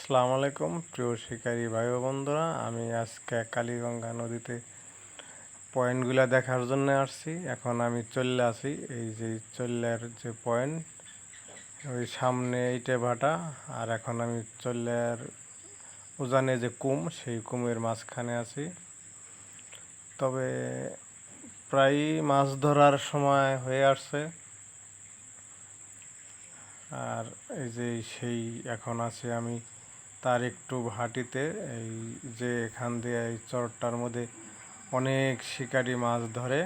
আসসালামু আলাইকুম প্রিয় শিকারী ভাই ও বন্ধুরা। আমি আজকে কালীগঙ্গা নদীতে পয়েন্টগুলো দেখার জন্য আসছি। এখন আমি চলে আসি এই যে চল্লার যে পয়েন্ট, ওই সামনে ইটে ভাটা। আর এখন আমি চল্লার উজানে যে কুম, সেই কুমের মাঝখানে আছি। তবে প্রায়ই মাছ ধরার সময় হয়ে আসছে। আর এই যে সেই এখন আছি আমি তার একটু ভাটিতে, এই যে এখান দিয়ে এই চরটার মধ্যে অনেক শিকারি মাছ ধরে,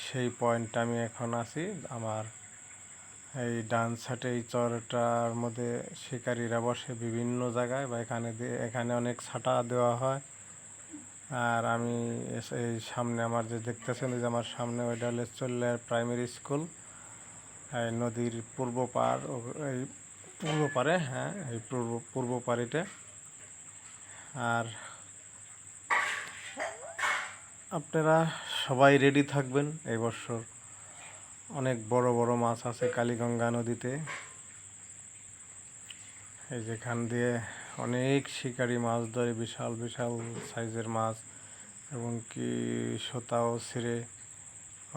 সেই পয়েন্টটা আমি এখন আছি। আমার এই ডান সাইডে এই চরটার মধ্যে শিকারীরা বসে বিভিন্ন জায়গায়, বা এখানে অনেক ছাটা দেওয়া হয়। আর আমি এই সামনে আমার যে দেখতেছেন, যে আমার সামনে ওইটা হলে চল্লার প্রাইমারি স্কুল, এই নদীর পূর্ব পার, এই পূর্ব পারে, হ্যাঁ এই পূর্ব পাড়িতে। আর আপনারা সবাই রেডি থাকবেন, এই বছর অনেক বড় বড় মাছ আছে কালীগঙ্গা নদীতে। এই যেখান দিয়ে অনেক শিকারি মাছ ধরে, বিশাল বিশাল সাইজের মাছ, এবং কি সোতাও ছিঁড়ে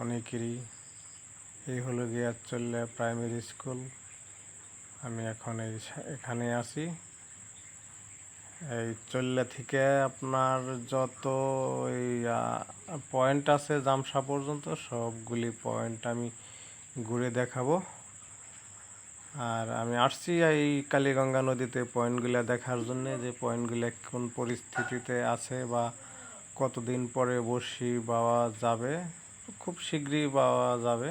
অনেকেরই। এই হলো গিয়া চল্লা প্রাইমারি স্কুল। আমি এখন এখানে আছি। এই চল্লা থেকে আপনার যত এই পয়েন্ট আছে জামসা পর্যন্ত, সবগুলি পয়েন্ট আমি ঘুরে দেখাবো। আর আমি আসছি এই কালীগঙ্গা নদীতে পয়েন্টগুলো দেখার জন্য, যে পয়েন্টগুলো কোন পরিস্থিতিতে আছে, বা কতদিন পরে বড়শি পাওয়া যাবে। খুব শীঘ্রই পাওয়া যাবে।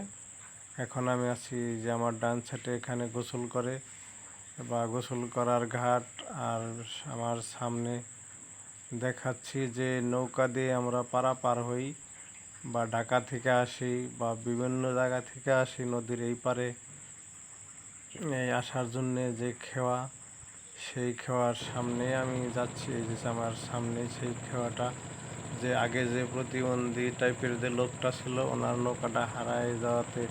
এখন আমি আছি যে আমার ডান সাইডে, এখানে গোসল করে বা গোসল করার ঘাট। আর আমার সামনে দেখাচ্ছি যে নৌকা দিয়ে আমরা পারাপার হই, বা ঢাকা থেকে আসি, বা বিভিন্ন জায়গা থেকে আসি নদীর এই পারে এই আসার জন্যে যে খেওয়া, সেই খেওয়ার সামনে আমি যাচ্ছি। এই যে আমার সামনে সেই খেওয়াটা, যে আগে যে প্রতিবন্ধী টাইপের যে লোকটা ছিল, ওনার নৌকাটা হারায় যাওয়াতে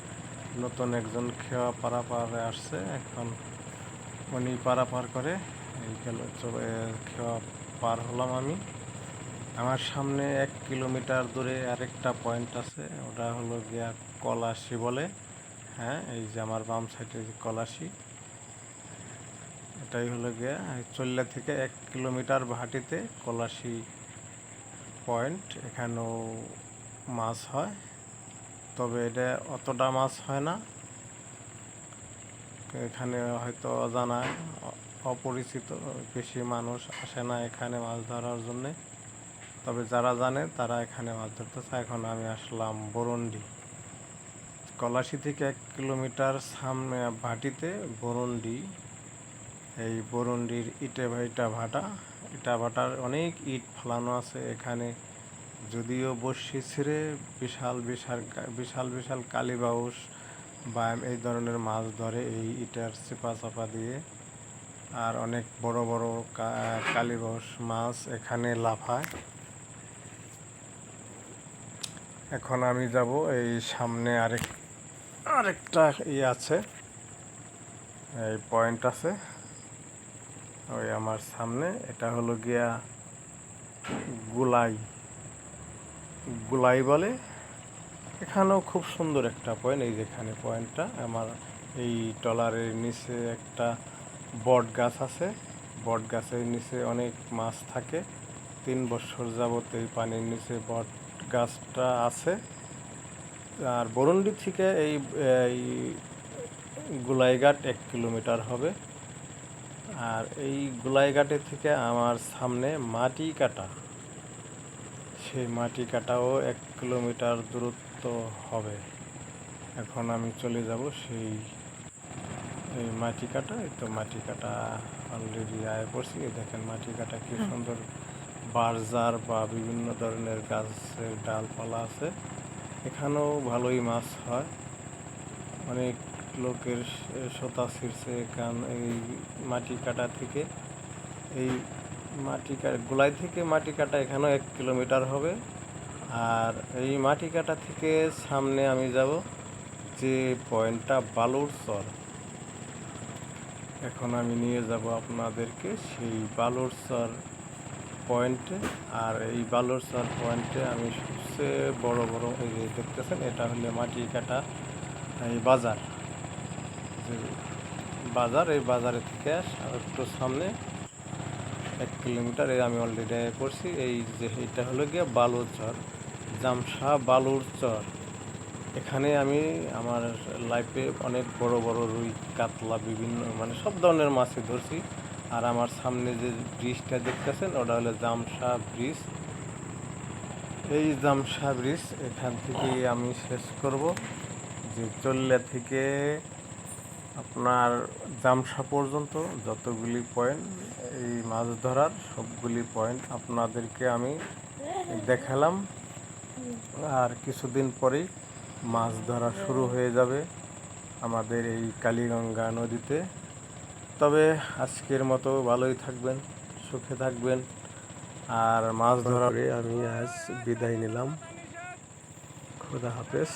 নতুন একজন খেওয়া পারাপারে আসছে। এখন উনি পারাপার করে এই খেওয়া পার হলাম আমি। আমার সামনে 1 কিলোমিটার দূরে আরেকটা পয়েন্ট আছে, ওটা হলো গিয়া কলাশি বলে। হ্যাঁ, এই যে আমার বাম সাইডে যে কলাশি, এটাই হলো গিয়া চল্লা থেকে 1 কিলোমিটার ভাটিতে কলাশি পয়েন্ট। এখানেও মাছ হয়, তবে এটা অতটা মাছ হয় না। এখানে হয়তো অজানা, অপরিচিত, বেশি মানুষ আসে না এখানে মাছ ধরার জন্যে। তবে যারা জানে তারা এখানে মাছ ধরতে চায়। এখন আমি আসলাম বরন্ডি, কলাশি থেকে 1 কিলোমিটার সামনে ভাটিতে বরন্ডি। এই বরন্ডির ইটা ভাটার অনেক ইট ফেলানো আছে এখানে। যদিও বড়শি ছিঁড়ে বিশাল বিশাল বিশাল বিশাল কালীবাউস বা এই ধরনের মাছ ধরে এই ইটার চেপা চাপা দিয়ে। আর অনেক বড় বড় কালীবাউস মাছ এখানে লাফায়। এখন আমি যাব এই সামনে আরেকটা আছে, এই পয়েন্ট আছে ওই আমার সামনে। এটা হলো গিয়া গুলাই বলে। এখানেও খুব সুন্দর একটা পয়েন্ট। এই যেখানে পয়েন্টটা আমার, এই ট্রলারের নিচে একটা বট গাছ আছে। বট গাছের নিচে অনেক মাছ থাকে। 3 বছর যাবত এই পানির নিচে বট গাছটা আছে। আর বরুন্ডি থেকে এই গোলাইঘাট 1 কিলোমিটার হবে। আর এই গোলাইঘাটের থেকে আমার সামনে মাটি কাটা, সেই মাটি কাটাও 1 কিলোমিটার দূরত্ব হবে। এখন আমি চলে যাব সেই এই মাটি কাটা। এই তো মাটি কাটা অলরেডি আয় পড়ছি। দেখেন মাটি কাটা কি সুন্দর বারজার বা বিভিন্ন ধরনের গাছের ডালপালা আছে। এখানেও ভালোই মাছ হয়। অনেক লোকের সোতা ছিঁড়ছে এই মাটি কাটা থেকে। এই গোলাই থেকে মাটি কাটা এখানেও 1 কিলোমিটার হবে। আর এই মাটি কাটা থেকে সামনে আমি যাব যে পয়েন্টটা বালুর চর। এখন আমি নিয়ে যাব আপনাদেরকে সেই বালুরচর পয়েন্টে। আর এই বালুরচর পয়েন্টে আমি সবচেয়ে বড় বড় এই যে দেখতেছেন, এটা হলে মাটি কাটা এই বাজার, যে বাজার, এই বাজারের থেকে একটু সামনে 1 কিলোমিটার আমি অলরেডি করছি। এই যে এটা হলো গিয়ে বালুরচর, জামশা বালুরচর। এখানে আমি আমার লাইফে অনেক বড় বড় রুই, কাতলা, বিভিন্ন মানে সব ধরনের মাছই ধরছি। আর আমার সামনে যে ব্রিজটা দেখতেছেন ওটা হলো জামশা ব্রিজ। এই জামশা ব্রিজ এখান থেকে আমি শেষ করব, যে চল্লা থেকে আপনার জামশা পর্যন্ত যতগুলি পয়েন্ট এই মাছ ধরার, সবগুলি পয়েন্ট আপনাদেরকে আমি দেখালাম। আর কিছুদিন পরেই মাছ ধরা শুরু হয়ে যাবে আমাদের এই কালীগঙ্গা নদীতে। তবে আজকের মতো ভালোই থাকবেন, সুখে থাকবেন। আর মাছ ধরে আমি আজ বিদায় নিলাম। খোদা হাফেজ।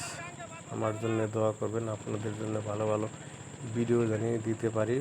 আমার জন্য দোয়া করবেন, আপনাদের জন্য ভালো ভালো ভিডিও জানিয়ে দিতে পারি।